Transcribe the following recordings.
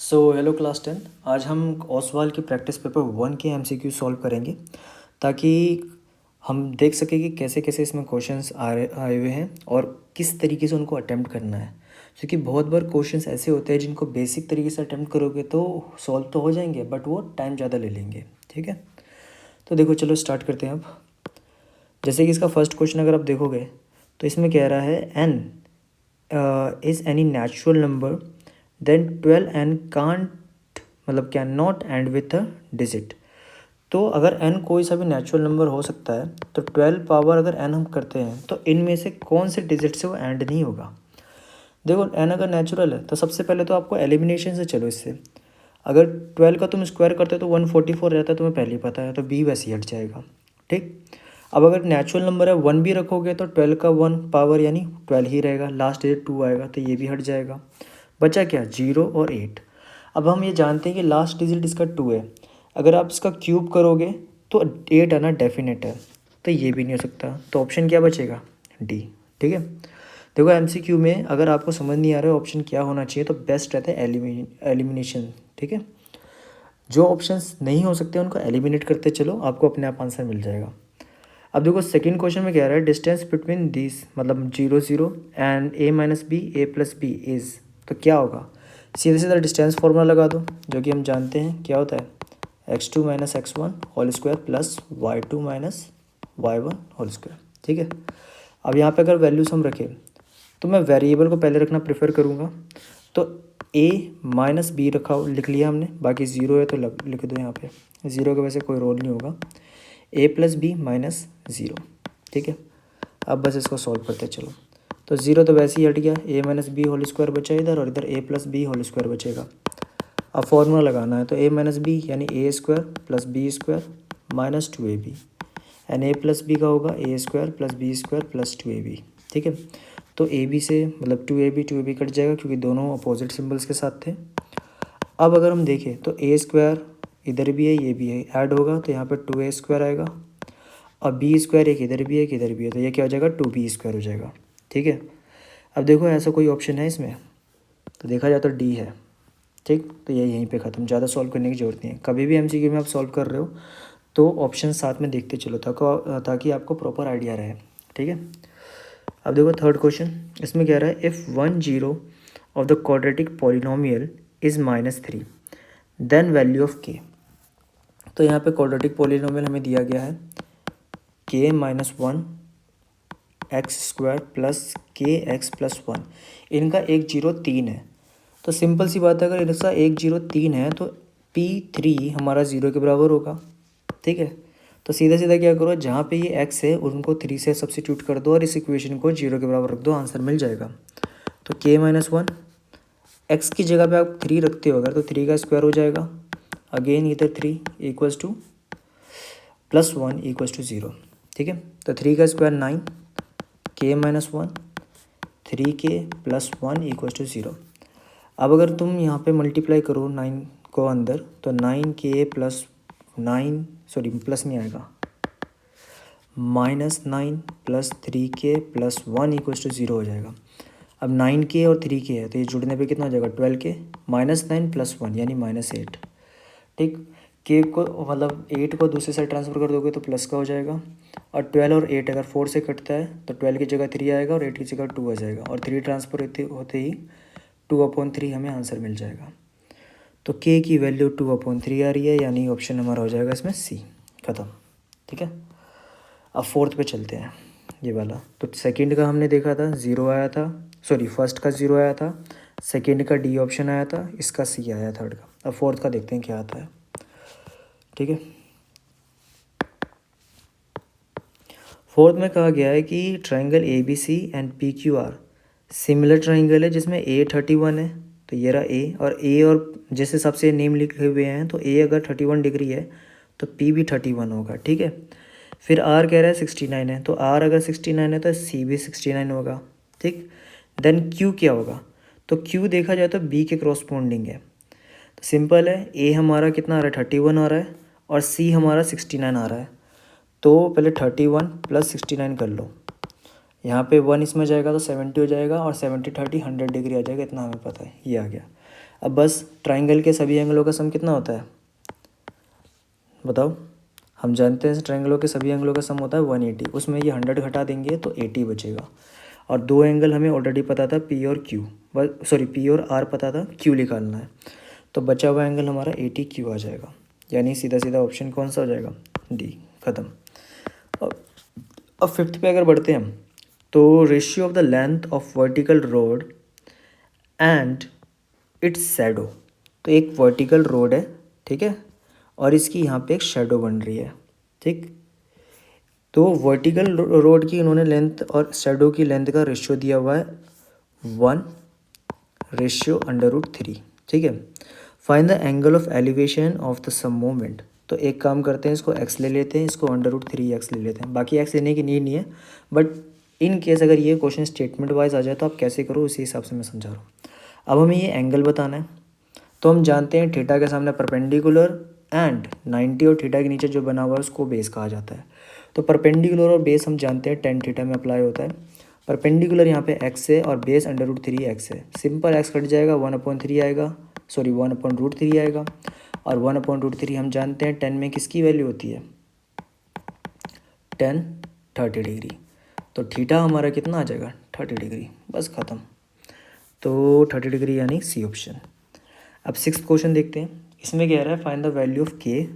Hello class 10। आज हम ओसवाल की प्रैक्टिस पेपर 1 के एमसीक्यू सॉल्व करेंगे ताकि हम देख सकें कि कैसे कैसे इसमें क्वेश्चंस आए हुए हैं और किस तरीके से उनको अटेम्प्ट करना है। क्योंकि बहुत बार क्वेश्चंस ऐसे होते हैं जिनको बेसिक तरीके से अटेम्प्ट करोगे तो सॉल्व तो हो जाएंगे बट वो टाइम ज़्यादा ले लेंगे। ठीक है, तो देखो चलो स्टार्ट करते हैं अब। जैसे कि इसका फर्स्ट क्वेश्चन अगर आप देखोगे तो इसमें कह रहा है n is any natural number then 12n can't मतलब can not end with a digit. तो अगर n कोई सा भी नेचुरल नंबर हो सकता है तो 12 पावर अगर n हम करते हैं तो इनमें से कौन से डिजिट से वो एंड नहीं होगा। देखो n अगर नेचुरल है तो सबसे पहले तो आपको एलिमिनेशन से चलो। इससे अगर 12 का तुम स्क्वायर करते हो तो 144 रहता है, तुम्हें पहले ही पता है, तो b वैसे ही हट जाएगा। ठीक, अब अगर नेचुरल नंबर है 1 भी रखोगे तो 12 का 1 पावर यानी 12 ही रहेगा, लास्ट डिजिट 2 आएगा तो ये भी हट जाएगा। बचा क्या, 0 और 8। अब हम ये जानते हैं कि लास्ट डिजिट इसका 2 है, अगर आप इसका क्यूब करोगे तो 8 आना डेफिनेट है, तो ये भी नहीं हो सकता। तो ऑप्शन क्या बचेगा, डी। ठीक है, देखो एमसीक्यू में अगर आपको समझ नहीं आ रहा है ऑप्शन क्या होना चाहिए तो बेस्ट रहता है एलिमिनेशन। ठीक है, जो ऑप्शंस नहीं हो सकते उनको एलिमिनेट करते चलो, आपको अपने आप आंसर मिल जाएगा। अब देखो सेकंड क्वेश्चन में कह रहा है डिस्टेंस बिटवीन दिस मतलब 0 0 and a minus b a plus b is, तो क्या होगा। सीधे सीधा डिस्टेंस फार्मूला लगा दो जो कि हम जानते हैं क्या होता है, x2 minus x1 whole square plus y2 minus y1 whole square. ठीक है, अब यहाँ पे अगर वैल्यूज हम रखें तो मैं वेरिएबल को पहले रखना प्रेफर करूँगा। तो a माइनस बी रखा लिख लिया हमने, बाकी ज़ीरो है तो लिख दो यहाँ पे, ज़ीरो के वजह से कोई रोल नहीं होगा, a plus b minus zero. ठीक है, अब बस इसको सॉल्व करते चलो। तो ज़ीरो तो वैसे ही हट गया, a minus b whole square बचा इधर और इधर a plus b whole square बचेगा। अब फॉर्मूला लगाना है तो a माइनस बी यानी A square plus B square minus 2ab and a plus B का होगा A square plus B square plus 2ab। ठीक है, तो ए बी से मतलब 2ab कट जाएगा क्योंकि दोनों अपोजिट सिम्बल्स के साथ थे। अब अगर हम देखें तो ए स्क्वायर इधर भी है ये भी है, ऐड होगा तो यहाँ पर 2a स्क्वायर आएगा और बी स्क्वायर एक इधर भी है एक इधर भी है, तो ये क्या हो जाएगा 2b स्क्वायर हो जाएगा। ठीक है, अब देखो ऐसा कोई ऑप्शन है इसमें, तो देखा जाए तो डी है। ठीक, तो ये यहीं पे ख़त्म, ज़्यादा सॉल्व करने की ज़रूरत नहीं है। कभी भी एमसीक्यू में आप सॉल्व कर रहे हो तो ऑप्शन साथ में देखते चलो ताकि आपको प्रॉपर आइडिया रहे। ठीक है, अब देखो थर्ड क्वेश्चन, इसमें कह रहा है if 1 0 of the quadratic polynomial is -3 then value of k. तो यहाँ पे क्वाड्रेटिक पॉलिनोमियल हमें दिया गया है k minus 1 x square plus के एक्स प्लस 1, इनका 1 0 3 है। तो सिंपल सी बात है, अगर इनका 1 0 3 है तो p3 हमारा 0 के बराबर होगा। ठीक है, तो सीधा सीधा क्या करो, जहाँ पे ये x है उनको 3 से सब्सिट्यूट कर दो और इस इक्वेशन को 0 के बराबर रख दो, आंसर मिल जाएगा। तो k माइनस 1 एक्स की जगह पे आप 3 रखते हो अगर तो 3 का स्क्वायर हो जाएगा, अगेन इधर 3 equals to plus 1 equals to 0। ठीक है, तो 3 का square 9, k minus 1 3k plus 1 equals to 0। अब अगर तुम यहाँ पे मल्टीप्लाई करो 9 को अंदर तो 9k प्लस 9 सॉरी प्लस नहीं आएगा, -9 plus 3k plus 1 equals to 0 हो जाएगा। अब 9k और 3k है तो ये जुड़ने पे कितना हो जाएगा 12k, -9 प्लस 1 यानी -8। ठीक, k को मतलब 8 को दूसरे साइड ट्रांसफ़र कर दोगे तो प्लस का हो जाएगा, और 12 और 8 अगर 4 से कटता है तो 12 की जगह 3 आएगा और 8 की जगह 2 आ जाएगा, और 3 ट्रांसफ़र होते ही 2/3 हमें आंसर मिल जाएगा। तो k की वैल्यू 2/3 आ रही है, यानी ऑप्शन हमारा हो जाएगा इसमें सी, ख़त्म। ठीक है, अब फोर्थ पे चलते हैं, ये वाला। तो सेकंड का हमने देखा था 0 आया था, सॉरी फर्स्ट का 0 आया था, सेकंड का डी ऑप्शन आया था, इसका सी आया थर्ड का। अब फोर्थ का देखते हैं क्या आता है। ठीक है, फोर्थ में कहा गया है कि triangle A B C and P Q R similar triangle है जिसमें ए 31 है, तो ये रहा ए, और जिस हिसाब से नेम लिखे हुए हैं तो ए अगर 31 डिग्री है तो पी भी 31 होगा। ठीक है, फिर आर कह रहा है 69 है, तो आर अगर 69 है तो सी भी 69 होगा। ठीक, देन क्यू क्या होगा, तो क्यू देखा जाए तो बी के क्रॉसपोंडिंग है। तो सिंपल है, ए हमारा कितना आ रहा है 31 आ रहा है और सी हमारा 69 आ रहा है, तो पहले 31 प्लस 69 कर लो, यहाँ पे 1 इसमें जाएगा तो 70 हो जाएगा और 70 30 100 डिग्री आ जाएगा, इतना हमें पता है, ये आ गया। अब बस ट्राइंगल के सभी एंगलों का सम कितना होता है बताओ। हम जानते हैं ट्राइंगलों के सभी एंगलों का सम होता है 180, उसमें ये 100 घटा देंगे तो 80 बचेगा। और दो एंगल हमें ऑलरेडी पता था पी और क्यू, सॉरी पी और आर पता था, क्यू निकालना है, तो बचा हुआ एंगल हमारा 80 क्यू आ जाएगा। यानी सीधा सीधा ऑप्शन कौन सा हो जाएगा, डी, ख़त्म। अब फिफ्थ पे अगर बढ़ते हैं हम, तो ratio of the length of vertical road and it's shadow. तो एक वर्टिकल रोड है, ठीक है, और इसकी यहाँ पे एक शैडो बन रही है, ठीक। तो वर्टिकल रोड की इन्होंने लेंथ और शैडो की लेंथ का रेशियो दिया हुआ है 1/√3, ठीक है। Find the angle of elevation of the sun moment. तो एक काम करते हैं, इसको x ले लेते हैं, इसको √3x ले लेते हैं, बाकी x लेने की नीड नहीं है, बट इन केस अगर ये क्वेश्चन स्टेटमेंट वाइज आ जाए तो आप कैसे करो उसी हिसाब से मैं समझा रहा हूँ। अब हमें ये एंगल बताना है, तो हम जानते हैं थीटा के सामने परपेंडिकुलर एंड 90 और थीटा के नीचे जो बना हुआ है उसको बेस कहा जाता है। तो परपेंडिकुलर और बेस हम जानते हैं tan थीटा में अप्लाई होता है। परपेंडिकुलर यहाँ पे x है और बेस √3x है, सिंपल x कट जाएगा, 1/3 आएगा, सॉरी 1/√3 आएगा, और 1/√3 हम जानते हैं 10 में किसकी वैल्यू होती है, tan 30 डिग्री। तो थीटा हमारा कितना आ जाएगा, 30 डिग्री, बस ख़त्म। तो 30 डिग्री यानी सी ऑप्शन। अब सिक्स्थ क्वेश्चन देखते हैं, इसमें कह रहा है find the value of k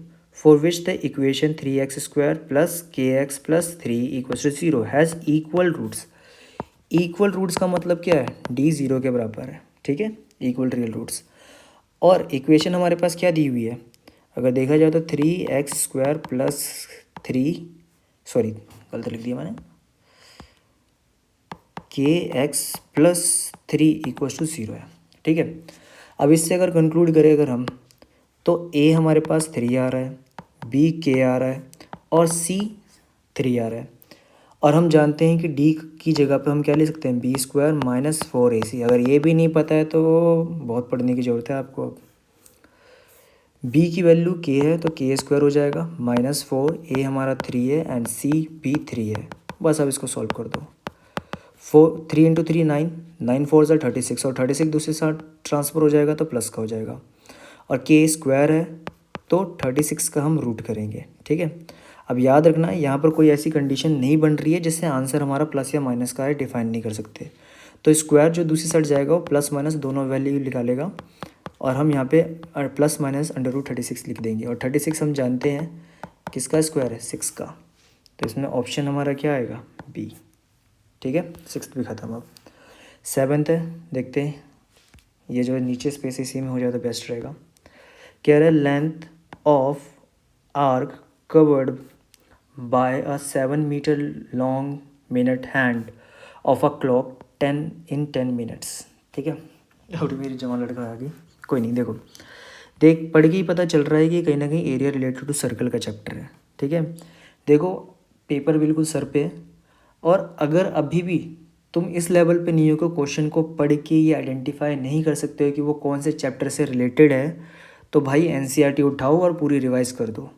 for which the equation 3x² + kx + 3 = 0 has equal roots. Equal roots का मतलब क्या है, डी 0 के बराबर है, ठीक है, इक्वल रियल रूट्स। और इक्वेशन हमारे पास क्या दी हुई है, अगर देखा जाए तो 3x² + 3, सॉरी गलत लिख दिया मैंने, kx + 3 = 0 है, ठीक है। अब इससे अगर कंक्लूड करें अगर हम, तो a हमारे पास 3 आ रहा है, b k आ रहा है, और c 3 आ रहा है। और हम जानते हैं कि d की जगह पे हम क्या ले सकते हैं, b² - 4ac। अगर ये भी नहीं पता है तो बहुत पढ़ने की ज़रूरत है आपको। अब b की वैल्यू k है तो k² हो जाएगा, -4, a हमारा 3 है एंड c भी 3 है। बस अब इसको सॉल्व कर दो। 3 × 3 9, 9 4 ज़ा 36, और 36 दूसरे साथ ट्रांसफ़र हो जाएगा तो प्लस का हो जाएगा, और k² है तो 36 का हम रूट करेंगे, ठीक है। अब याद रखना यहाँ पर कोई ऐसी कंडीशन नहीं बन रही है जिससे आंसर हमारा प्लस या माइनस का है, डिफाइन नहीं कर सकते। तो स्क्वायर जो दूसरी साइड जाएगा वो प्लस माइनस दोनों वैल्यू निकालेगा, और हम यहाँ पे ± √36 लिख देंगे, और 36 हम जानते हैं किसका स्क्वायर है, 6 का। तो इसमें ऑप्शन हमारा क्या आएगा, बी, ठीक है। सिक्स्थ भी ख़त्म। अब सेवन्थ है, देखते हैं, ये जो नीचे स्पेस इसी में हो जाए तो बेस्ट रहेगा। कह रहा है length of arc covered by a 7 metre long minute hand of a clock 10 minutes, ठीक है। और मेरी जवान लड़का आ गई, कोई नहीं, देखो देख पढ़ के ही पता चल रहा है कि कहीं ना कहीं एरिया रिलेटेड टू सर्कल का चैप्टर है, ठीक है। देखो पेपर बिल्कुल सर पे है, और अगर अभी भी तुम इस लेवल पे नहीं हो कि क्वेश्चन को पढ़ के ये आइडेंटिफाई नहीं कर सकते हो कि वो कौन से चैप्टर से रिलेटेड है, तो भाई एनसीईआरटी उठाओ और पूरी रिवाइज कर दो,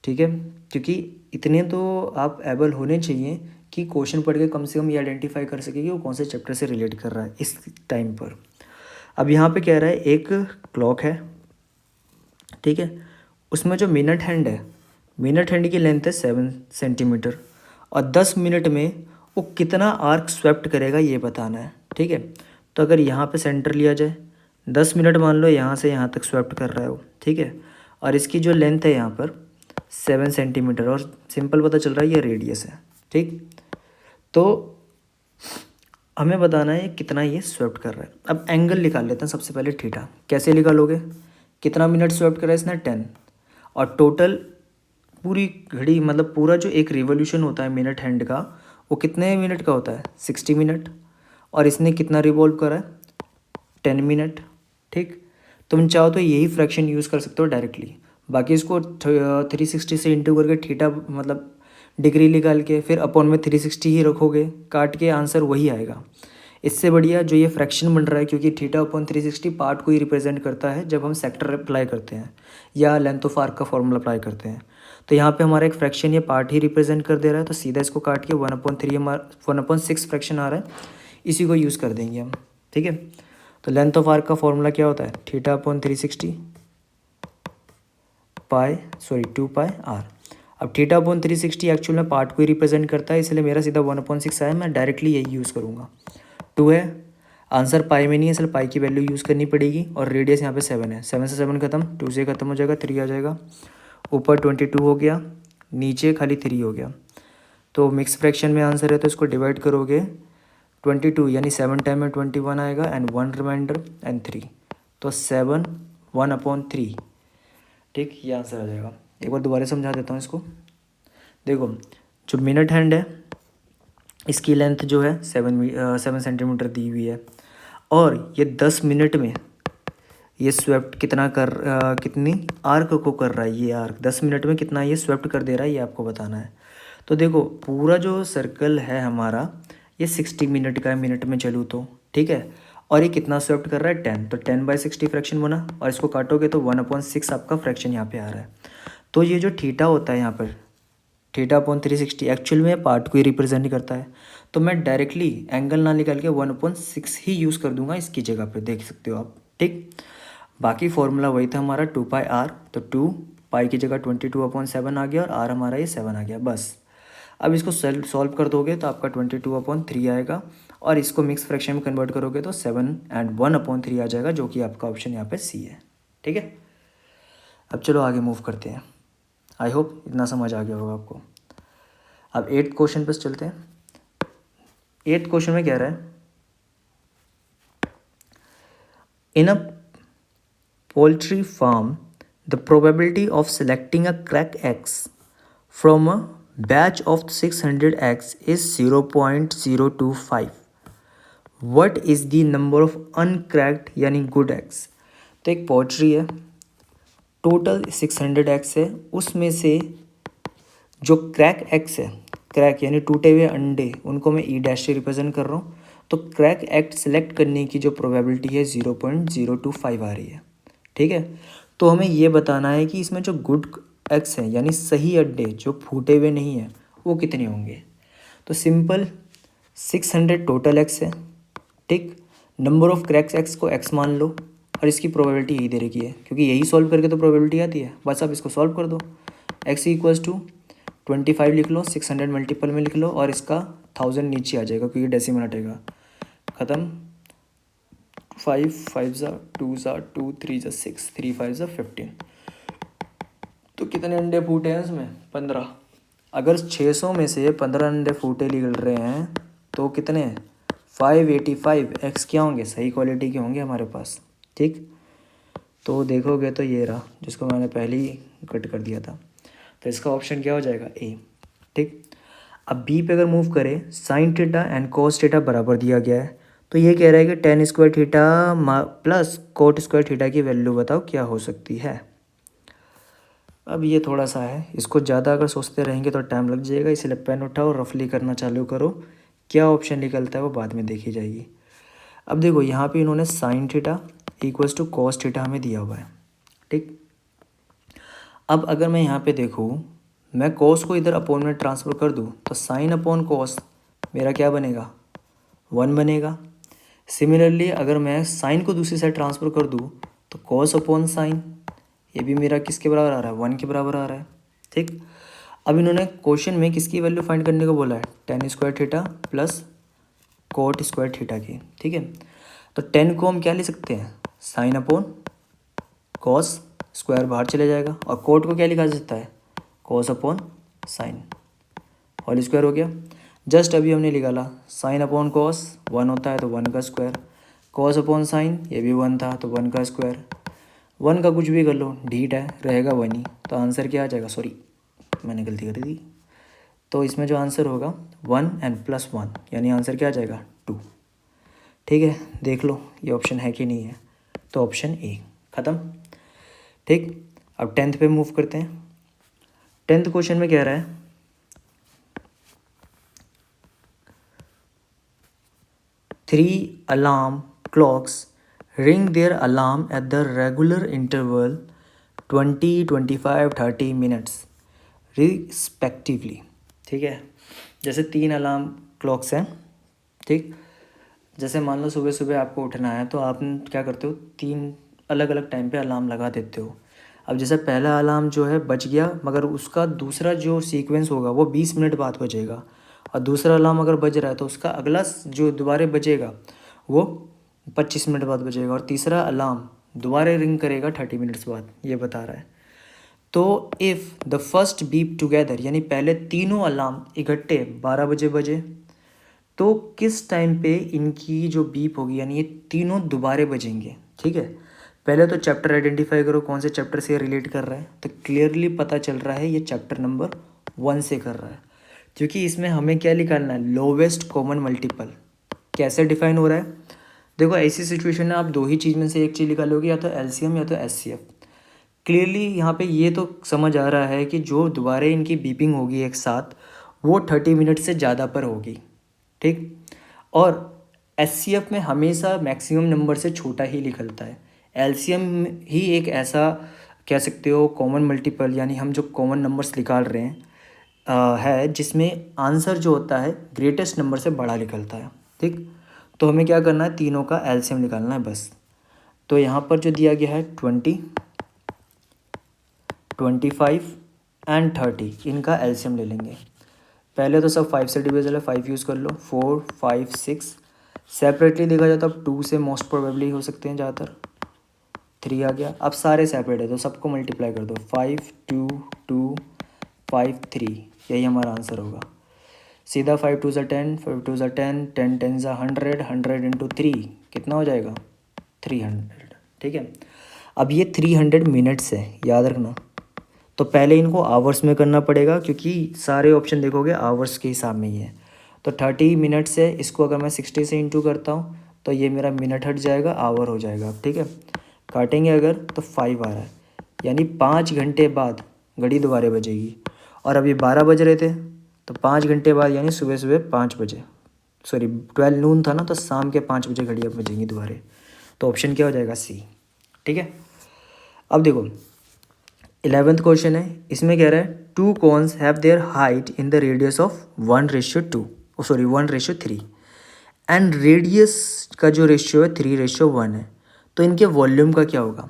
ठीक है। क्योंकि इतने तो आप एबल होने चाहिए कि क्वेश्चन पढ़ के कम से कम ये आइडेंटिफाई कर सके कि वो कौन से चैप्टर से रिलेट कर रहा है इस टाइम पर। अब यहाँ पे कह रहा है एक क्लॉक है, ठीक है, उसमें जो मिनट हैंड है, मिनट हैंड की लेंथ है 7 सेंटीमीटर, और 10 मिनट में वो कितना आर्क स्वेप्ट करेगा ये बताना है, ठीक है। तो अगर यहाँ पे सेंटर लिया जाए, 10 मिनट मान लो यहाँ से यहाँ तक स्वेप्ट कर रहा है वो, ठीक है, और इसकी जो लेंथ है यहाँ पर 7 सेंटीमीटर, और सिंपल पता चल रहा है ये रेडियस है, ठीक। तो हमें बताना है कितना ये स्वेप्ट कर रहा है। अब एंगल निकाल लेते हैं सबसे पहले, थीटा कैसे निकालोगे, कितना मिनट स्वेप्ट कर रहा है इसने 10, और टोटल पूरी घड़ी मतलब पूरा जो एक रिवॉल्यूशन होता है मिनट हैंड का वो कितने मिनट का होता है, 60 मिनट, और इसने कितना रिवॉल्व करा है, 10 मिनट, ठीक। तुम चाहो तो यही फ्रैक्शन यूज़ कर सकते हो डायरेक्टली, बाकी इसको 360 से इंटू करके थीटा मतलब डिग्री निकाल के फिर अपॉन में 360 ही रखोगे, काट के आंसर वही आएगा। इससे बढ़िया जो ये फ्रैक्शन बन रहा है, क्योंकि थीटा अपॉन 360 पार्ट को ही रिप्रेजेंट करता है जब हम सेक्टर अप्लाई करते हैं या लेंथ ऑफ आर्क का फॉर्मूला अप्लाई करते हैं, तो यहाँ पे हमारा एक फ्रैक्शन ये पार्ट ही रिप्रेजेंट कर दे रहा है, तो सीधा इसको काट के 1/3 1/6 फ्रैक्शन आ रहा है, इसी को यूज़ कर देंगे हम, ठीक है। तो लेंथ ऑफ आर्क का फॉर्मूला क्या होता है, थीटा अपॉन 360 2 पाई आर। अब थीटा अपॉन 360 एक्चुअल में पार्ट को ही रिप्रेजेंट करता है, इसलिए मेरा सीधा 1/6 आया, मैं डायरेक्टली यही यूज़ करूँगा। 2 है, आंसर पाई में नहीं है, इसलिए पाई की वैल्यू यूज़ करनी पड़ेगी, और रेडियस यहाँ पे 7 है, 7 से 7 खत्म, 2 से खत्म हो जाएगा, 3 आ जाएगा, ऊपर 22 हो गया, नीचे खाली 3 हो गया। तो मिक्स फ्रैक्शन में आंसर है, तो इसको डिवाइड करोगे 22 यानी 7 टाइम में 21 आएगा, एंड 1 रिमाइंडर एंड 3, तो 7 1/3। ठीक, ये आंसर आ जाएगा। एक बार दोबारा समझा देता हूँ इसको। देखो, जो मिनट हैंड है इसकी लेंथ जो है 7 सेंटीमीटर दी हुई है, और ये 10 मिनट में ये स्वेप्ट कितनी आर्क को कर रहा है, ये आर्क 10 मिनट में कितना ये स्वेप्ट कर दे रहा है, ये आपको बताना है। तो देखो, पूरा जो सर्कल है हमारा ये 60 मिनट का है, मिनट में चलूँ तो, ठीक है, और ये कितना स्वेप्ट कर रहा है 10, तो 10/60 फ्रैक्शन बना, और इसको काटोगे तो 1/6 आपका फ्रैक्शन यहाँ पे आ रहा है। तो ये जो थीटा होता है यहाँ पर, थीटा अपॉन 360 एक्चुअल में पार्ट को ही रिप्रेजेंट करता है, तो मैं डायरेक्टली एंगल ना निकाल के 1/6 ही यूज़ कर दूंगा इसकी जगह पे, देख सकते हो आप। ठीक, बाकी फॉर्मूला वही था हमारा 2 पाई आर, तो 2 पाई की जगह 22/7 आ गया, और आर हमारा ये 7 आ गया, बस। अब इसको सॉल्व कर दोगे तो आपका 22/3 आएगा, और इसको मिक्स फ्रैक्शन में कन्वर्ट करोगे तो 7 एंड 1/3 आ जाएगा, जो कि आपका ऑप्शन यहाँ पे सी है। ठीक है, अब चलो आगे मूव करते हैं। आई होप इतना समझ आ गया होगा आपको। अब 8th क्वेश्चन पर चलते हैं। 8th क्वेश्चन में क्या रहा है, in a poultry farm the probability of selecting a crack eggs from a batch of 600 eggs is 0.025. What is the number of uncracked यानी गुड एग्स। तो एक पोल्ट्री है, टोटल 600 एग्स है, उसमें से जो क्रैक एग्स है, क्रैक यानी टूटे हुए अंडे, उनको मैं ई डैश से रिप्रेजेंट कर रहा हूँ, तो क्रैक एग सेलेक्ट करने की जो प्रोबेबिलिटी है 0.025 आ रही है। ठीक है, तो हमें ये बताना है कि इसमें जो गुड एग्स हैं यानी सही अंडे जो फूटे हुए नहीं हैं वो कितने होंगे। तो सिंपल 600 टोटल एक्स है, ठीक, नंबर ऑफ क्रैक्स एक्स को एक्स मान लो, और इसकी प्रोबेबिलिटी यही दे रखी है, क्योंकि यही सॉल्व करके तो प्रोबेबिलिटी आती है, बस आप इसको सॉल्व कर दो। एक्स इक्वल्स टू 25 लिख लो, 600 मल्टीपल में लिख लो, और इसका 1000 नीचे आ जाएगा क्योंकि डेसिमल हटेगा, ख़त्म। 5 5 ज़ा 2 ज़ा 2 3 ज़ा 6 3 5 ज़ा 15। तो कितने अंडे फूटे हैं इसमें, 15। अगर 600 में से 15 अंडे फूटे निकल रहे हैं तो कितने 585 एक्स क्या होंगे, सही क्वालिटी के होंगे हमारे पास। ठीक, तो देखोगे तो ये रहा जिसको मैंने पहले ही कट कर दिया था, तो इसका ऑप्शन क्या हो जाएगा, ए। ठीक, अब बी पे अगर मूव करें, sine theta and cos theta बराबर दिया गया है, तो ये कह रहा है कि ten square theta plus coat square theta की वैल्यू बताओ क्या हो सकती है। अब ये थोड़ा सा है, इसको ज़्यादा अगर सोचते रहेंगे तो टाइम लग जाएगा, इसलिए पेन उठाओ, रफली करना चालू करो, क्या ऑप्शन निकलता है वो बाद में देखी जाएगी। अब देखो, यहाँ पे इन्होंने sine theta equals to cos theta हमें दिया हुआ है। ठीक, अब अगर मैं यहाँ पे देखूँ, मैं कॉस को इधर अपोन में ट्रांसफ़र कर दूँ तो साइन अपॉन कॉस मेरा क्या बनेगा, 1 बनेगा। सिमिलरली अगर मैं साइन को दूसरी साइड ट्रांसफ़र कर दूँ तो कॉस अपॉन साइन, ये भी मेरा किसके बराबर आ रहा है, 1 के बराबर आ रहा है। ठीक, अब इन्होंने क्वेश्चन में किसकी वैल्यू फाइंड करने को बोला है, ten square theta plus coat square theta की। ठीक है, तो 10 को हम क्या ले सकते हैं, साइन अपॉन कॉस, स्क्वायर बाहर चले जाएगा, और कोट को क्या लिखा जा सकता है, cos upon sine, whole square हो गया। जस्ट अभी हमने निकाला, साइन अपॉन कॉस 1 होता है तो 1 का स्क्वायर, कॉस अपॉन साइन ये भी 1 था तो 1 का स्क्वायर, 1 का कुछ भी कर लो, ढीट है रहेगा 1 ही, तो आंसर क्या आ जाएगा, सॉरी मैंने गलती कर दी, तो इसमें जो आंसर होगा 1 एंड प्लस 1 यानी आंसर क्या आ जाएगा 2। ठीक है, देख लो ये ऑप्शन है कि नहीं है, तो ऑप्शन ए, ख़त्म। ठीक, अब 10th पे मूव करते हैं। 10th क्वेश्चन में क्या रहा है, three alarm clocks ring their alarm at the regular interval 20 25 30 minutes respectively. ठीक है, जैसे 3 अलार्म क्लॉक्स हैं, ठीक, जैसे मान लो सुबह सुबह आपको उठना है तो आप क्या करते हो, 3 अलग अलग टाइम पे अलार्म लगा देते हो। अब जैसे पहला अलार्म जो है बज गया, मगर उसका दूसरा जो सीक्वेंस होगा वो 20 मिनट बाद बजेगा, और दूसरा अलार्म अगर बज रहा है तो उसका अगला जो दोबारा बजेगा वो 25 मिनट बाद बजेगा, और तीसरा अलार्म दोबारा रिंग करेगा 30 मिनट्स बाद, ये बता रहा है। तो if the first beep together, यानी पहले तीनों अलार्म इकट्ठे 12 बजे बजे, तो किस टाइम पे इनकी जो बीप होगी, यानी ये तीनों दोबारे बजेंगे। ठीक है, पहले तो चैप्टर आइडेंटिफाई करो कौन से चैप्टर से रिलेट कर रहा है। तो क्लियरली पता चल रहा है ये चैप्टर नंबर 1 से कर रहा है, क्योंकि इसमें हमें क्या निकालना है, लोवेस्ट कॉमन मल्टीपल। कैसे डिफाइन हो रहा है, देखो ऐसी सिचुएशन में आप दो ही चीज़ में से एक चीज़ निकालोगे, या तो एलसीएम या तो एचसीएफ। क्लियरली यहाँ पे ये तो समझ आ रहा है कि जो दोबारा इनकी बीपिंग होगी एक साथ वो 30 मिनट से ज़्यादा पर होगी। ठीक, और एचसीएफ में हमेशा मैक्सिमम नंबर से छोटा ही निकलता है। एलसीएम ही एक ऐसा कह सकते हो कॉमन मल्टीपल, यानी हम जो कॉमन नंबर्स निकाल रहे हैं है जिसमें आंसर जो होता है ग्रेटेस्ट नंबर से बड़ा निकलता है। ठीक, तो हमें क्या करना है, तीनों का एलसीएम निकालना है बस। तो यहाँ पर जो दिया गया है 20, 25 एंड 30, इनका एलसीएम ले लेंगे। पहले तो सब 5 से डिविजल है, 5 यूज़ कर लो, 4 5 6। सेपरेटली देखा जाए तो अब 2 से मोस्ट प्रोबेबली हो सकते हैं ज़्यादातर, 3 आ गया। अब सारे सेपरेट है तो सबको मल्टीप्लाई कर दो, 5 2 2 5 3, यही हमारा आंसर होगा सीधा। 5 2 ज़ा 10, 5 2 ज़ा 10, 10 10 ज़ा 100, 100 इंटू 3 कितना हो जाएगा, 300। ठीक है, अब ये 300 मिनट्स है, याद रखना। तो पहले इनको आवर्स में करना पड़ेगा, क्योंकि सारे ऑप्शन देखोगे आवर्स के हिसाब में ही है। तो 30 मिनट्स है, इसको अगर मैं 60 से इंटू करता हूँ तो ये मेरा मिनट हट जाएगा, आवर हो जाएगा। अब ठीक है, काटेंगे अगर तो 5 आ रहा है, यानी 5 घंटे बाद घड़ी दोबारा बजेगी। और अभी 12 बज रहे थे तो 5 घंटे बाद यानी सुबह सुबह 5 बजे, सॉरी 12 नून था ना, तो शाम के 5 बजे घड़ी अब बजेंगी दोबारा। तो ऑप्शन क्या हो जाएगा, सी। ठीक है, अब देखो 11th क्वेश्चन है, इसमें कह रहा है 2 cones have their height in the radius of 1:2, sorry 1:3, and radius का जो रेशियो है 3:1 है। तो इनके वॉल्यूम का क्या होगा।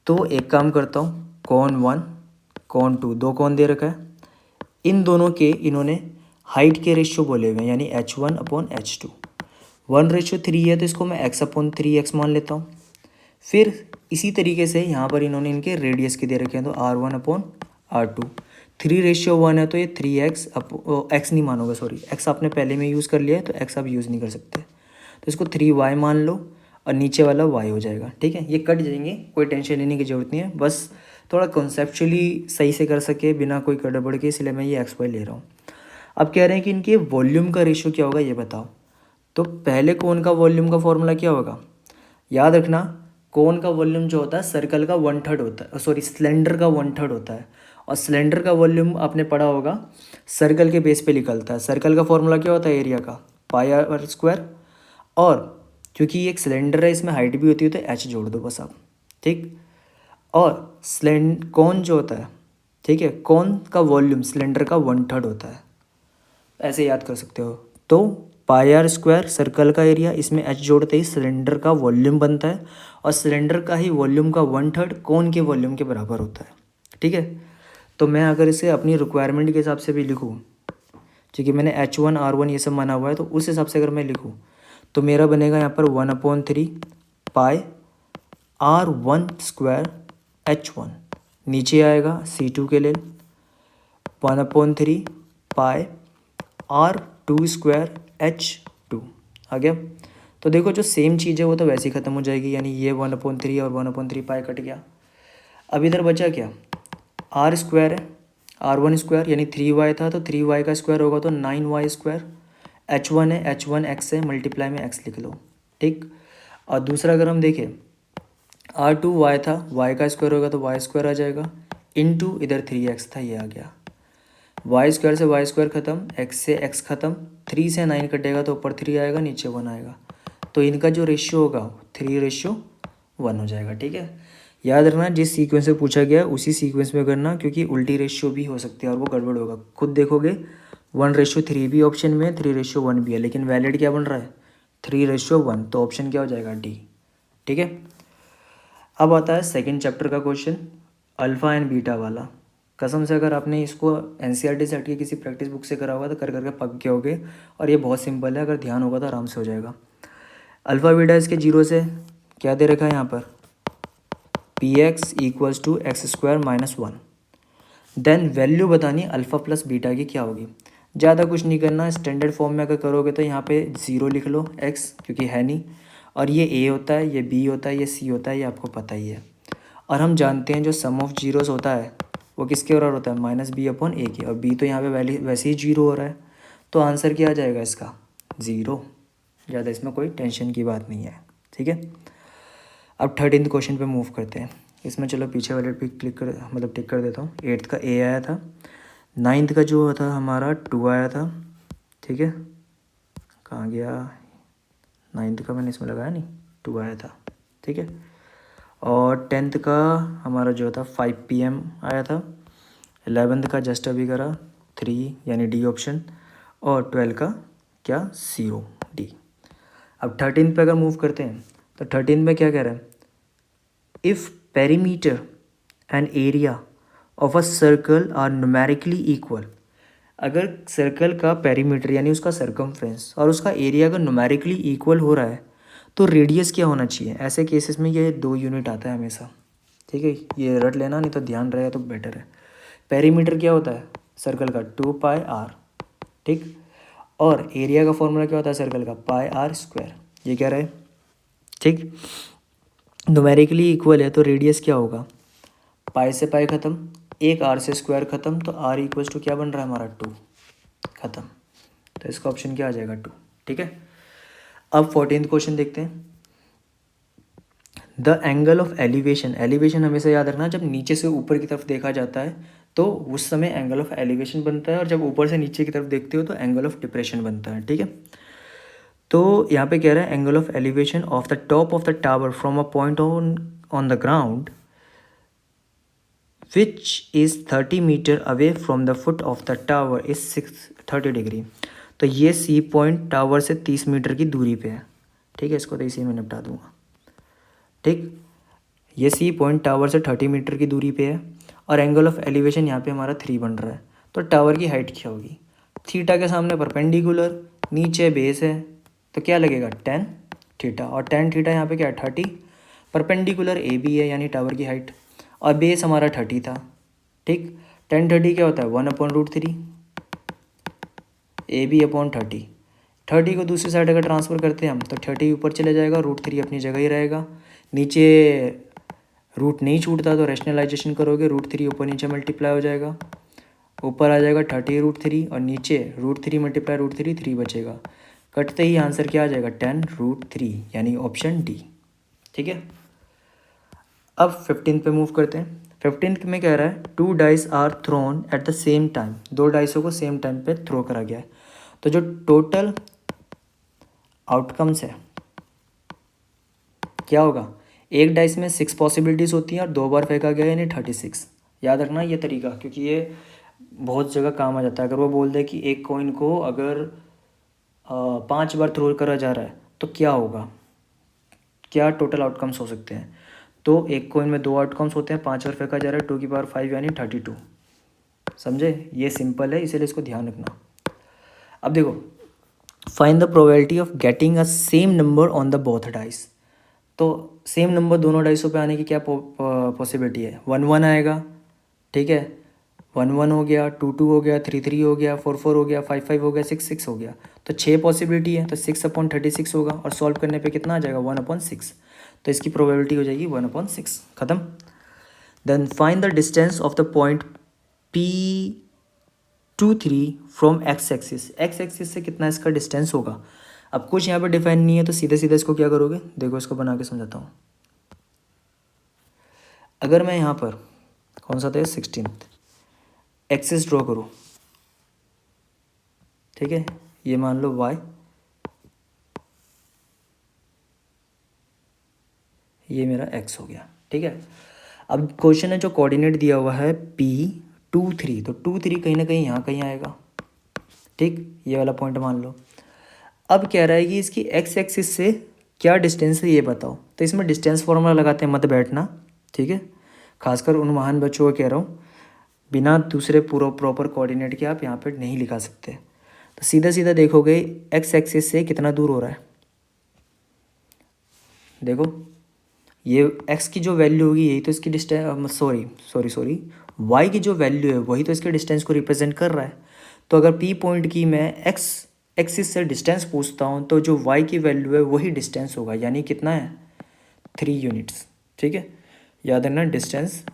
तो एक काम करता हूँ, कॉन 1 कॉन 2, 2 कॉन दे रखा है, इन दोनों के इन्होंने हाइट के रेशियो बोले हुए हैं, यानी h1/h2। 1:3 है तो इसको मैं x/3x मान लेता हूँ। फिर इसी तरीके से यहाँ पर इन्होंने इनके रेडियस के दे रखे हैं, तो r1/r2। 3:1 है तो ये 3x x नहीं मानोगे, सॉरी x आपने पहले में यूज़ कर लिया है तो x आप यूज़ नहीं कर सकते, तो इसको 3y मान लो और नीचे वाला y हो जाएगा। ठीक है, ये कट जाएंगे, कोई टेंशन लेने की ज़रूरत नहीं है, बस थोड़ा कॉन्सेप्चुअली सही से कर सके बिना कोई गड़बड़ के, इसलिए मैं ये XY ले रहा हूँ। अब कह रहे हैं कि इनके वॉल्यूम का रेशियो क्या होगा ये बताओ। तो पहले कोन का वॉल्यूम का फॉर्मूला क्या होगा, याद रखना, कोन का वॉल्यूम जो होता है सर्कल का 1/3 होता है, सॉरी सिलेंडर का 1/3 होता है। और सिलेंडर का वॉल्यूम आपने पढ़ा होगा सर्कल के बेस पे निकलता है। सर्कल का फॉर्मूला क्या होता है, एरिया का πr²। और क्योंकि ये एक सिलेंडर है इसमें हाइट भी होती है तो h जोड़ दो बस आप। ठीक, और कोन जो होता है, ठीक है, कोन का वॉल्यूम सिलेंडर का 1/3 होता है, ऐसे याद कर सकते हो। तो πr² सर्कल का एरिया, इसमें h जोड़ते ही सिलेंडर का वॉल्यूम बनता है, और सिलेंडर का ही वॉल्यूम का 1/3 कोन के वॉल्यूम के बराबर होता है। ठीक है, तो मैं अगर इसे अपनी रिक्वायरमेंट के हिसाब से भी लिखूँ, क्योंकि मैंने h1 r1 ये सब माना हुआ है, तो उस हिसाब से अगर मैं लिखूँ तो मेरा बनेगा यहाँ पर 1/3 पाई r1² h1, नीचे आएगा C2 के लिए 1/3 पाई r2² h2 आ गया। तो देखो जो सेम चीज़ है वो तो वैसे ही ख़त्म हो जाएगी, यानी ये 1/3 और 1/3 पाई कट गया। अब इधर बचा क्या, r² है, r1² यानी 3y था तो 3y का स्क्वायर होगा तो 9y²। h1 है, h1 x है, मल्टीप्लाई में x लिख लो। ठीक, और दूसरा अगर हम देखें r2y था, y का स्क्वायर होगा तो y² आ जाएगा, इनटू इधर 3x था, ये आ गया। y² से y² ख़त्म, x से x ख़त्म, 3 से 9 कटेगा तो ऊपर 3 आएगा नीचे 1 आएगा, तो इनका जो रेशियो होगा 3:1 हो जाएगा। ठीक है, याद रखना जिस सीक्वेंस में पूछा गया उसी सीक्वेंस में करना, क्योंकि उल्टी रेशियो भी हो सकती है और वो गड़बड़ होगा। खुद देखोगे 1:3 भी ऑप्शन में है, 3:1 भी है, लेकिन वैलिड क्या बन रहा है 3:1, तो ऑप्शन क्या हो जाएगा डी। ठीक है, अब आता है सेकंड चैप्टर का क्वेश्चन, अल्फ़ा एंड बीटा वाला। कसम से अगर आपने इसको एनसीईआरटी से हट के किसी प्रैक्टिस बुक से करा होगा तो कर करके पक गए होगे, और ये बहुत सिंपल है, अगर ध्यान होगा तो आराम से हो जाएगा। अल्फ़ा बीटा इसके जीरो से क्या दे रखा है यहाँ पर, P X equals to x² - 1। Then value बतानी अल्फ़ा प्लस बीटा की क्या होगी। ज़्यादा कुछ नहीं करना, स्टैंडर्ड फॉर्म में अगर करोगे तो यहाँ पे 0 लिख लो, x क्योंकि है नहीं, और ये a होता है, ये b होता है, ये c होता है, ये आपको पता ही है। और हम जानते हैं जो सम ऑफ जीरोस होता है वो किसके बराबर होता है, -b/a के, और b तो यहाँ पे वैसे ही 0 हो रहा है, तो आंसर क्या आ जाएगा इसका, 0। ज़्यादा इसमें कोई टेंशन की बात नहीं है। ठीक है, अब 13th क्वेश्चन पे मूव करते हैं। इसमें चलो पीछे वाले पे क्लिक कर, मतलब टिक कर देता हूँ। 8th का ए आया था, 9th का जो था हमारा 2 आया था। ठीक है, कहाँ गया, 9th का मैंने इसमें लगाया नहीं, 2 आया था। ठीक है, और 10th का हमारा जो था 5 PM आया था। 11th का जस्ट अभी करा 3 यानी डी ऑप्शन, और 12 का क्या 0 डी। अब 13th पे अगर मूव करते हैं तो 13th में क्या कह रहा है, if perimeter and area of a circle are numerically equal. अगर सर्कल का पेरीमीटर यानी उसका सरकमफ्रेंस और उसका एरिया अगर न्यूमेरिकली इक्वल हो रहा है तो रेडियस क्या होना चाहिए। ऐसे केसेस में ये 2 यूनिट आता है हमेशा। ठीक है, ये रट लेना, नहीं तो ध्यान रहेगा तो बेटर है। पेरीमीटर क्या होता है सर्कल का, 2πr। ठीक, और एरिया का फॉर्मूला क्या होता है सर्कल का, πr²। ये क्या रहे, ठीक, न्यूमेरिकली इक्वल है तो रेडियस क्या होगा, पाई से पाई ख़त्म, एक आर से स्क्वायर ख़त्म, तो आर इक्वल्स टू क्या बन रहा है हमारा 2, ख़त्म। तो इसका ऑप्शन क्या आ जाएगा 2। ठीक है, अब 14th क्वेश्चन देखते हैं। The angle of elevation, elevation हमेशा याद रखना, जब नीचे से ऊपर की तरफ देखा जाता है तो उस समय एंगल ऑफ एलिवेशन बनता है, और जब ऊपर से नीचे की तरफ देखते हो तो एंगल ऑफ डिप्रेशन बनता है। ठीक है, तो यहाँ पे कह रहा है angle of elevation of the top of the tower from a point on the ground which is 30 metre away from the foot of the tower is 30 degree. तो ये सी पॉइंट टावर से 30 मीटर की दूरी पे है। ठीक है, इसको तो इसी में निपटा दूंगा। ठीक, ये सी पॉइंट टावर से 30 मीटर की दूरी पे है, और एंगल ऑफ एलिवेशन यहाँ पे हमारा 3 बन रहा है। तो टावर की हाइट क्या होगी, थीटा के सामने परपेंडिकुलर, नीचे बेस है, तो क्या लगेगा tan थीटा, और tan थीटा यहाँ पे क्या है 30, परपेंडिकुलर ए बी है यानी टावर की हाइट, और बेस हमारा 30 था। ठीक, tan 30 क्या होता है 1/√3 ए बी अपॉन 30। 30 को दूसरी साइड अगर ट्रांसफ़र करते हैं हम तो 30 ऊपर चले जाएगा, √3 अपनी जगह ही रहेगा, नीचे रूट नहीं छूटता तो रैशनलाइजेशन करोगे, √3 ऊपर नीचे मल्टीप्लाई हो जाएगा, ऊपर आ जाएगा 30√3, और नीचे √3 मल्टीप्लाई √3 3 बचेगा, कटते ही आंसर क्या आ जाएगा tan√3 यानी ऑप्शन डी। ठीक है, अब 15th पे मूव करते हैं। 15th में कह रहा है 2 dice are thrown at the same time, 2 डाइसों को सेम टाइम पे थ्रो करा गया है, तो जो टोटल आउटकम्स है क्या होगा, एक डाइस में 6 पॉसिबिलिटीज़ होती हैं और 2 बार फेंका गया यानी 36। याद रखना ये तरीका, क्योंकि ये बहुत जगह काम आ जाता है। अगर वो बोल दे कि एक कॉइन को अगर 5 बार थ्रो करा जा रहा है तो क्या होगा, क्या टोटल आउटकम्स हो सकते हैं, तो एक कॉइन में 2 आउटकम्स होते हैं, 5 बार फेंका जा रहा है, 2 की पावर 5 यानी 32। समझे, ये सिंपल है, इसीलिए इसको ध्यान रखना। अब देखो, find the probability of getting a same number on the both dice. तो सेम नंबर दोनों डाइसों पे आने की क्या पॉसिबिलिटी है, 1 1 आएगा। ठीक है, 1 1 हो गया, 2 2 हो गया, 3 3 हो गया, 4 4 हो गया, 5 5 हो गया, 6 6 हो गया, तो 6 पॉसिबिलिटी है, तो 6/36 होगा, और सॉल्व करने पे कितना आ जाएगा 1/6, तो इसकी प्रोबेबिलिटी हो जाएगी 1/6, ख़त्म। Then find the distance of the point P23 from X axis, X axis से कितना इसका डिस्टेंस होगा। अब कुछ यहाँ पे डिफाइन नहीं है, तो सीधे सीधे इसको क्या करोगे, देखो इसको बना के समझाता हूँ। अगर मैं यहाँ पर कौन सा था 16th एक्सिस ड्रॉ करूँ, ठीक है, ये मान लो y, ये मेरा x हो गया। ठीक है, अब क्वेश्चन है जो कोऑर्डिनेट दिया हुआ है P23, तो 2 3 कहीं ना कहीं यहाँ कहीं आएगा। ठीक, ये वाला पॉइंट मान लो। अब कह रहा है कि इसकी एक्स एक्सिस से क्या डिस्टेंस है ये बताओ। तो इसमें डिस्टेंस फॉर्मूला लगाते हैं, मत बैठना, ठीक है। खासकर उन महान बच्चों को कह रहा हूँ, बिना दूसरे पूरा प्रॉपर कोऑर्डिनेट के आप यहाँ पे नहीं लिखा सकते। तो सीधा सीधा देखोगे एक्स एक्सिस से कितना दूर हो रहा है, देखो ये x की जो वैल्यू होगी यही तो इसकी डिस्टेंस, सॉरी y की जो वैल्यू है वही तो इसके डिस्टेंस को रिप्रेजेंट कर रहा है। तो अगर p पॉइंट की मैं x एक्सिस से डिस्टेंस पूछता हूँ तो जो y की वैल्यू है वही डिस्टेंस होगा, यानी कितना है 3 यूनिट्स, ठीक है। याद रखना डिस्टेंस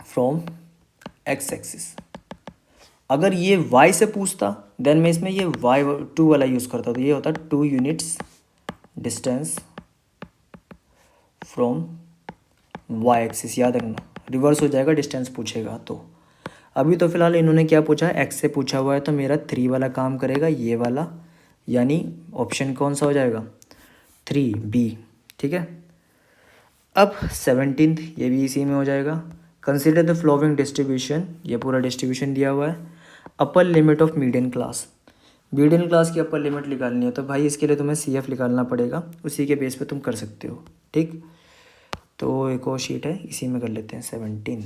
फ्रॉम x एक्सिस। अगर ये y से पूछता देन मैं इसमें ये y2 वाला यूज़ करता, तो ये होता 2 units distance from Y axis. याद रखना रिवर्स हो जाएगा डिस्टेंस पूछेगा तो। अभी तो फिलहाल इन्होंने क्या पूछा है, एक्स से पूछा हुआ है, तो मेरा 3 वाला काम करेगा, ये वाला, यानी ऑप्शन कौन सा हो जाएगा 3B, ठीक है। अब 17th ये भी इसी में हो जाएगा। कंसिडर द फ्लोइंग डिस्ट्रीब्यूशन, ये पूरा डिस्ट्रीब्यूशन दिया हुआ है। Upper limit of median class, median class की अपर लिमिट निकालनी है तो भाई इसके लिए तुम्हें CF निकालना पड़ेगा, उसी के बेस पे तुम कर सकते हो, ठीक। तो एक और शीट है इसी में कर लेते हैं 17।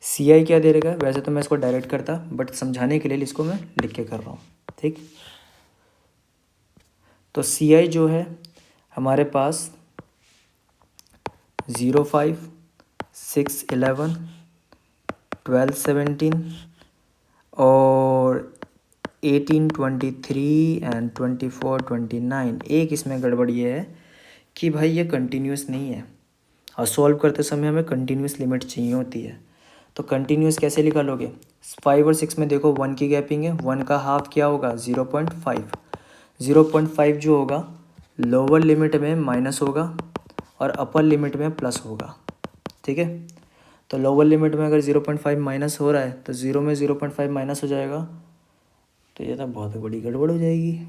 CI क्या दे रहेगा, वैसे तो मैं इसको डायरेक्ट करता बट समझाने के लिए इसको मैं लिख के कर रहा हूँ, ठीक। तो CI जो है हमारे पास 0, 5, 6, 11, 12, 17 और 18, 23 एंड 24, 29। एक इसमें गड़बड़ ये है कि भाई ये कंटिन्यूस नहीं है और सॉल्व करते समय हमें कंटिन्यूस लिमिट चाहिए होती है। तो कंटिन्यूस कैसे निकालोगे, 5 और 6 में देखो 1 की गैपिंग है, 1 का हाफ क्या होगा 0.5, 0.5 जो होगा लोअर लिमिट में माइनस होगा और अपर लिमिट में प्लस होगा, ठीक है। तो लोअर लिमिट में अगर 0.5 माइनस हो रहा है तो 0 में 0.5 माइनस हो जाएगा, तो ये तो बहुत बड़ी गड़बड़ हो जाएगी,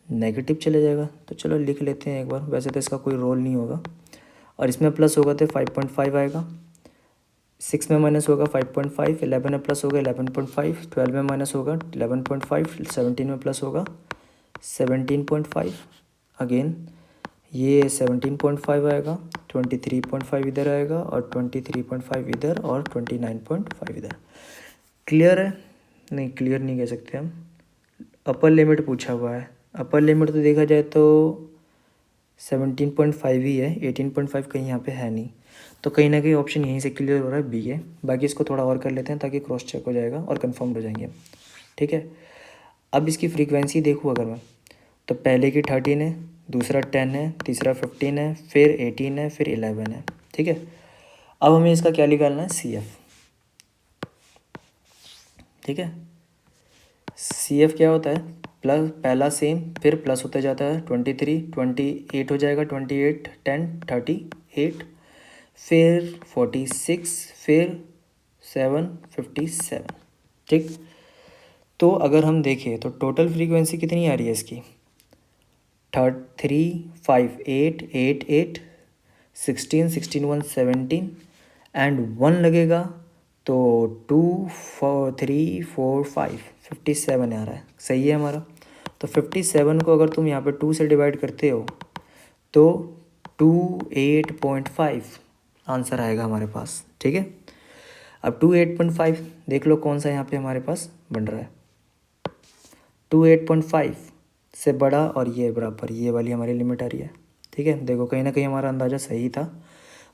नेगेटिव चले जाएगा। तो चलो लिख लेते हैं एक बार, वैसे तो इसका कोई रोल नहीं होगा। और इसमें प्लस होगा तो 5.5 आएगा, 6 में माइनस होगा 5.5, 11 में प्लस होगा 11.5, 12 में माइनस होगा 11.5, 17 में प्लस होगा 17.5, अगेन ये 17.5 आएगा, 23.5 इधर आएगा और 23.5 इधर और 29.5 इधर। क्लियर है, नहीं क्लियर नहीं कह सकते हम। अपर लिमिट पूछा हुआ है, अपर लिमिट तो देखा जाए तो 17.5 ही है, 18.5 कहीं यहाँ पे है नहीं, तो कहीं ना कहीं ऑप्शन यहीं से क्लियर हो रहा है B है। बाकी इसको थोड़ा और कर लेते हैं ताकि क्रॉस चेक हो जाएगा और कंफर्म हो जाएंगे, ठीक है। अब इसकी फ्रीक्वेंसी देखूँ अगर मैं, तो पहले की 13 है, दूसरा 10 है, तीसरा 15 है, फिर 18 है, फिर 11 है, ठीक है। अब हमें इसका क्या निकालना है CF, ठीक है। CF क्या होता है, प्लस पहला सेम फिर प्लस होते जाता है, 23, 28 हो जाएगा, 28, 10, 38, फिर 46, फिर 7, 57, ठीक। तो अगर हम देखें तो टोटल फ्रीक्वेंसी कितनी आ रही है इसकी, 3, 5, 8, 8, 8, 16, 16, 1, 17 एंड 1 लगेगा तो 2, 4, 3, 4, 5, 57 आ रहा है, सही है हमारा। तो 57 को अगर तुम यहाँ पे 2 से डिवाइड करते हो तो 28.5 आंसर आएगा हमारे पास, ठीक है। अब 28.5 देख लो कौन सा यहाँ पे हमारे पास बन रहा है, 28.5 से बड़ा और ये बराबर, ये वाली हमारी लिमिट आ रही है, ठीक है। देखो कहीं ना कहीं हमारा अंदाज़ा सही था।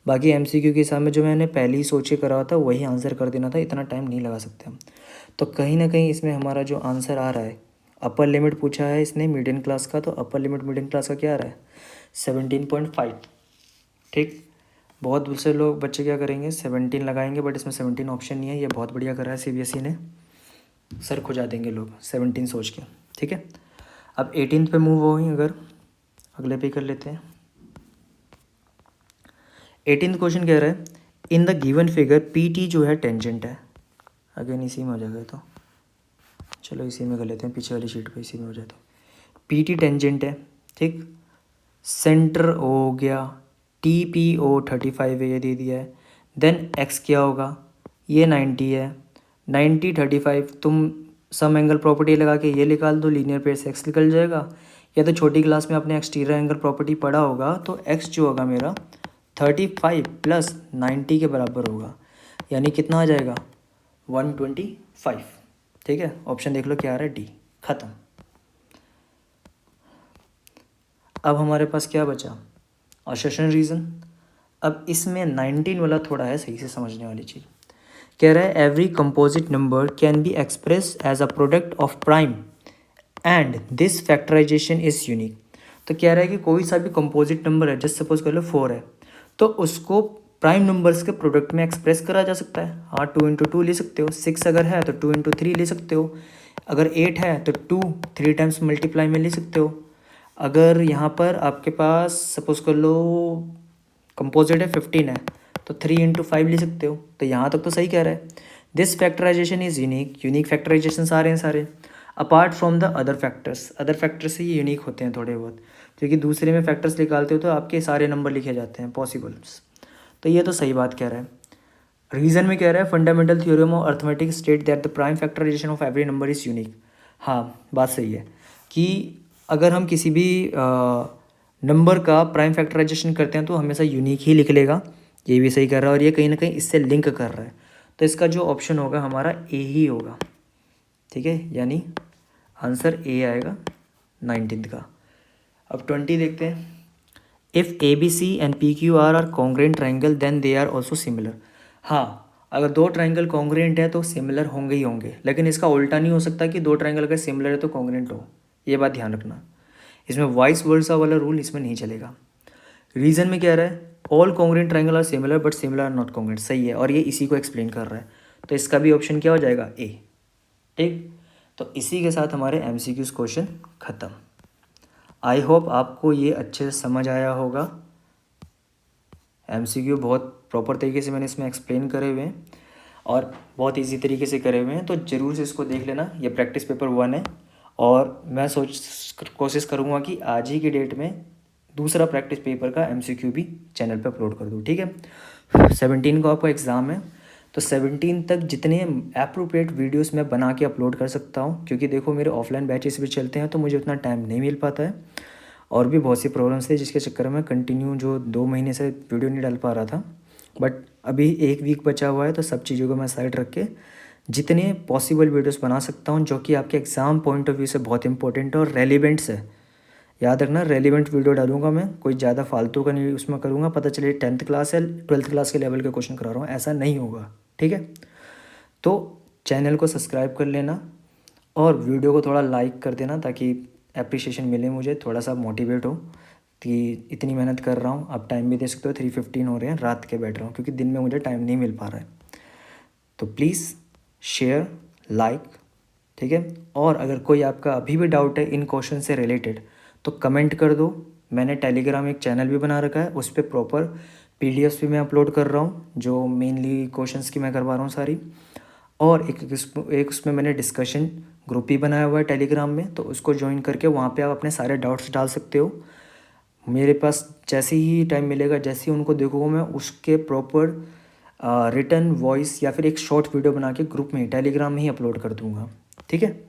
बाकी MCQ के हिसाब में जो मैंने पहले ही सोच के करा था वही आंसर कर देना था, इतना टाइम नहीं लगा सकते हम। तो कहीं ना कहीं इसमें हमारा जो आंसर आ रहा है, अपर लिमिट पूछा है इसने मीडियम क्लास का, तो अपर लिमिट मीडियम क्लास का क्या आ रहा है 17.5, ठीक। बहुत दूसरे लोग बच्चे क्या करेंगे 17 लगाएंगे, बट इसमें 17 ऑप्शन नहीं है, ये बहुत बढ़िया करा है CBSE ने, सर खुजा देंगे लोग 17 सोच के, ठीक है। अब 18th पे मूव हो, अगर अगले पे कर लेते हैं। 18th क्वेश्चन कह रहा है in the given figure PT जो है टेंजेंट है, अगेन इसी में हो जाएगा, तो चलो इसी में कर लेते हैं, पीछे वाली शीट पे इसी में हो जाए तो PT टेंजेंट है, ठीक। सेंटर हो गया, TPO 35 है, ये दे दिया है। देन X क्या होगा, ये 90 है, 90, 35 तुम सम एंगल प्रॉपर्टी लगा के ये निकाल दो, लीनियर पेयर से एक्स निकल जाएगा। या तो छोटी क्लास में आपने एक्सटीरियर एंगल प्रॉपर्टी पढ़ा होगा, तो एक्स जो होगा मेरा 35 प्लस 90 के बराबर होगा, यानी कितना आ जाएगा 125। ठीक है, ऑप्शन देख लो क्या आ रहा है, डी। ख़त्म। अब हमारे पास क्या बचा, असर्शन रीज़न। अब इसमें 19 वाला थोड़ा है सही से समझने वाली चीज़। कह रहा है every composite number can be express as a product of prime and this factorization is unique. तो कह रहा है कि कोई सा भी कंपोजिट नंबर है, जैसे सपोज कर लो 4 है, तो उसको प्राइम नंबर्स के प्रोडक्ट में एक्सप्रेस करा जा सकता है। हाँ, 2 × 2 ले सकते हो, 6 अगर है तो 2 × 3 ले सकते हो, अगर 8 है तो 2 3 टाइम्स मल्टीप्लाई में ले सकते हो। अगर यहाँ पर आपके पास सपोज कर लो कंपोजिट है 15 है, तो 3 × 5 ले सकते हो। तो यहाँ तक तो सही कह रहा है। This factorization is unique, unique factorization सारे हैं सारे, apart from the other factors. Other factors से ये यूनिक होते हैं थोड़े बहुत, क्योंकि दूसरे में फैक्टर्स निकालते हो तो आपके सारे नंबर लिखे जाते हैं पॉसिबल्स। तो ये तो सही बात कह रहा है। रीज़न में कह रहा है fundamental theorem of arithmetic state that the prime factorization of every number is unique. हाँ, बात सही है कि अगर हम किसी भी नंबर का प्राइम फैक्टराइजेशन करते हैं तो हमेशा यूनिक ही लिख लेगा। ये भी सही कर रहा है, और ये कहीं ना कहीं इससे लिंक कर रहा है। तो इसका जो ऑप्शन होगा हमारा ए ही होगा। ठीक है, यानी आंसर ए आएगा 19 का। अब 20 देखते हैं। If A B C and P Q R congruent triangle then they are also similar. हाँ, अगर दो ट्राइंगल कॉन्ग्रेंट है तो सिमिलर होंगे ही होंगे, लेकिन इसका उल्टा नहीं हो सकता कि दो ट्राइंगल अगर सिमिलर है तो कॉन्ग्रेंट हो। ये बात ध्यान रखना, इसमें वाइस वर्सा वाला रूल इसमें नहीं चलेगा। रीज़न में क्या रहा है, all congruent triangle are similar but similar are not congruent. सही है, और ये इसी को एक्सप्लेन कर रहा है, तो इसका भी ऑप्शन क्या हो जाएगा, ए। ठीक, तो इसी के साथ हमारे MCQs क्वेश्चन ख़त्म। आई होप आपको ये अच्छे से समझ आया होगा। MCQ बहुत प्रॉपर तरीके से मैंने इसमें एक्सप्लेन करे हुए हैं और बहुत इजी तरीके से करे हुए हैं, तो ज़रूर से इसको देख लेना। ये प्रैक्टिस पेपर 1 है, और मैं कोशिश करूँगा कि आज ही की डेट में दूसरा प्रैक्टिस पेपर का MCQ भी चैनल पर अपलोड कर दूँ। ठीक है, 17 को आपका एग्ज़ाम है, तो 17 तक जितने अप्रोप्रिएट वीडियोस मैं बना के अपलोड कर सकता हूँ, क्योंकि देखो मेरे ऑफलाइन बैचेस भी चलते हैं तो मुझे उतना टाइम नहीं मिल पाता है, और भी बहुत सी प्रॉब्लम्स थे जिसके चक्कर में कंटिन्यू जो 2 महीने से वीडियो नहीं डाल पा रहा था। बट अभी 1 वीक बचा हुआ है, तो सब चीज़ों को मैं साइड रख के जितने पॉसिबल वीडियोस बना सकता हूँ जो कि आपके एग्ज़ाम पॉइंट ऑफ व्यू से बहुत इंपॉर्टेंट और रेलिवेंट्स है। याद रखना, रेलिवेंट वीडियो डालूंगा मैं, कोई ज़्यादा फालतू का नहीं उसमें करूँगा, पता चले 10th क्लास या 12th क्लास के लेवल के क्वेश्चन करा रहा हूँ, ऐसा नहीं होगा। ठीक है, तो चैनल को सब्सक्राइब कर लेना और वीडियो को थोड़ा लाइक कर देना, ताकि एप्रिसिएशन मिले, मुझे थोड़ा सा मोटिवेट हो कि इतनी मेहनत कर रहा हूँ। आप टाइम भी दे सकते हो, 3:15 हो रहे हैं, रात के बैठ रहा हूँ क्योंकि दिन में मुझे टाइम नहीं मिल पा रहा है। तो प्लीज़ शेयर, लाइक, ठीक है। और अगर कोई आपका अभी भी डाउट है इन क्वेश्चन से रिलेटेड तो कमेंट कर दो। मैंने टेलीग्राम एक चैनल भी बना रखा है, उस पर प्रॉपर PDFs भी मैं अपलोड कर रहा हूँ, जो मेनली क्वेश्चंस की मैं करवा रहा हूँ सारी। और एक उसमें मैंने डिस्कशन ग्रुप भी बनाया हुआ है टेलीग्राम में, तो उसको ज्वाइन करके वहाँ पे आप अपने सारे डाउट्स डाल सकते हो। मेरे पास जैसे ही टाइम मिलेगा, जैसे ही उनको देखूँगा, मैं उसके प्रॉपर रिटर्न वॉइस या फिर एक शॉर्ट वीडियो बना के ग्रुप में ही टेलीग्राम में ही अपलोड कर दूँगा। ठीक है।